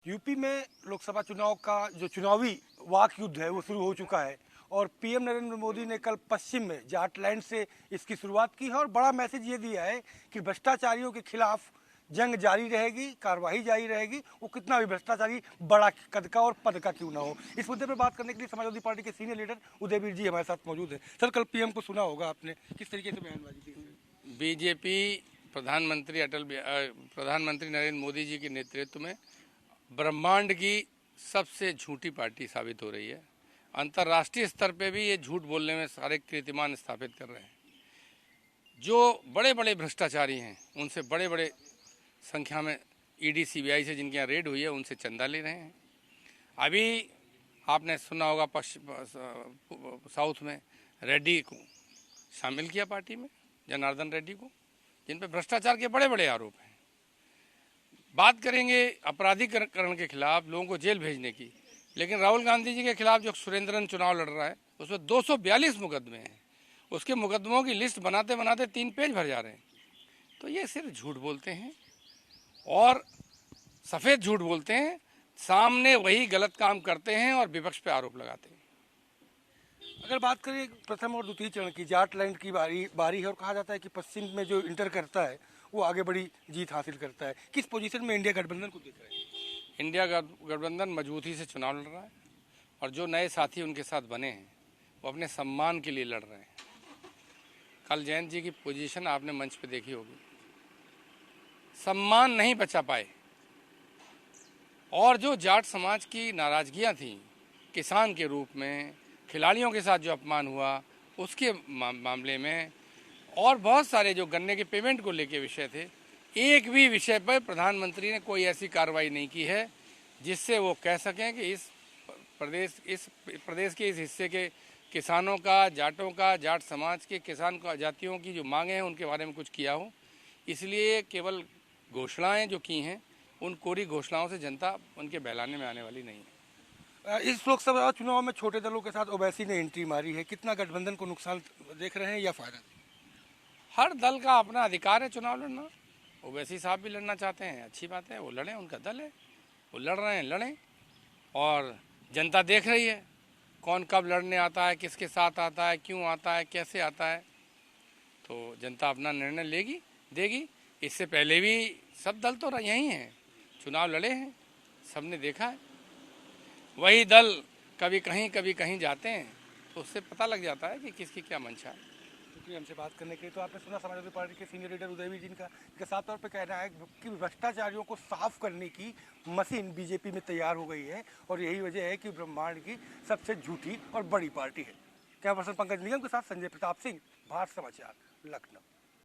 UP में लोकसभा चुनाव का जो चुनावी वाक युद्ध है वो शुरू हो चुका है और पीएम नरेंद्र मोदी ने कल पश्चिम में जाटलैंड से इसकी शुरुआत की है और बड़ा मैसेज ये दिया है कि भ्रष्टाचारियों के खिलाफ जंग जारी रहेगी, कार्रवाई जारी रहेगी, वो कितना भी भ्रष्टाचारी बड़ा कद का और पद का क्यों ना हो। इस मुद्दे पर बात करने के लिए समाजवादी पार्टी के सीनियर लीडर उदयवीर जी हमारे साथ मौजूद है। सर, कल पीएम को सुना होगा आपने, किस तरीके से बयानबाजी की? बीजेपी प्रधानमंत्री नरेंद्र मोदी जी के नेतृत्व में ब्रह्मांड की सबसे झूठी पार्टी साबित हो रही है। अंतर्राष्ट्रीय स्तर पे भी ये झूठ बोलने में सारे कीर्तिमान स्थापित कर रहे हैं। जो बड़े बड़े भ्रष्टाचारी हैं उनसे बड़े बड़े संख्या में ईडी सीबीआई से जिनके यहाँ रेड हुई है उनसे चंदा ले रहे हैं। अभी आपने सुना होगा साउथ में रेड्डी को शामिल किया पार्टी में, जनार्दन रेड्डी को, जिन पर भ्रष्टाचार के बड़े बड़े आरोप हैं। बात करेंगे अपराधीकरण के खिलाफ, लोगों को जेल भेजने की, लेकिन राहुल गांधी जी के खिलाफ जो सुरेंद्रन चुनाव लड़ रहा है उसमें 242 मुकदमे हैं। उसके मुकदमों की लिस्ट बनाते बनाते 3 पेज भर जा रहे हैं। तो ये सिर्फ झूठ बोलते हैं और सफ़ेद झूठ बोलते हैं, सामने वही गलत काम करते हैं और विपक्ष पे आरोप लगाते हैं। अगर बात करें प्रथम और द्वितीय चरण की, जाटलैंड की बारी है और कहा जाता है कि पश्चिम में जो इंटर करता है वो आगे बड़ी जीत हासिल करता है। किस पोजीशन में इंडिया गठबंधन को देख रहे हैं? इंडिया गठबंधन मजबूती से चुनाव लड़ रहा है और जो नए साथी उनके साथ बने हैं वो अपने सम्मान के लिए लड़ रहे हैं। कल जयंत जी की पोजीशन आपने मंच पे देखी होगी, सम्मान नहीं बचा पाए। और जो जाट समाज की नाराजगियां थी, किसान के रूप में खिलाड़ियों के साथ जो अपमान हुआ उसके मामले में, और बहुत सारे जो गन्ने के पेमेंट को लेके विषय थे, एक भी विषय पर प्रधानमंत्री ने कोई ऐसी कार्रवाई नहीं की है जिससे वो कह सकें कि इस प्रदेश के इस हिस्से के किसानों का, जाटों का, जाट समाज के किसान का जातियों की जो मांगे हैं उनके बारे में कुछ किया हो। इसलिए केवल घोषणाएं जो की हैं उन कोरी घोषणाओं से जनता उनके बहलाने में आने वाली नहीं है। इस लोकसभा चुनाव में छोटे दलों के साथ ओवैसी ने एंट्री मारी है, कितना गठबंधन को नुकसान देख रहे हैं या फायदा? हर दल का अपना अधिकार है चुनाव लड़ना। ओवैसी साहब भी लड़ना चाहते हैं, अच्छी बात है, वो लड़ें, उनका दल है, वो लड़ रहे हैं, लड़ें। और जनता देख रही है कौन कब लड़ने आता है, किसके साथ आता है, क्यों आता है, कैसे आता है। तो जनता अपना निर्णय देगी। इससे पहले भी सब दल तो यही हैं, चुनाव लड़े हैं, सबने देखा है। वही दल कभी कहीं जाते हैं तो उससे पता लग जाता है कि किसकी क्या मंशा है। क्योंकि हमसे बात करने के लिए तो आपने सुना समाजवादी पार्टी के सीनियर लीडर उदयवीर जिनका साफ तौर पर कहना है कि भ्रष्टाचारियों को साफ करने की मशीन बीजेपी में तैयार हो गई है और यही वजह है कि ब्रह्मांड की सबसे झूठी और बड़ी पार्टी है। कैमरा पर्सन पंकज निगम के साथ संजय प्रताप सिंह, भारत समाचार, लखनऊ।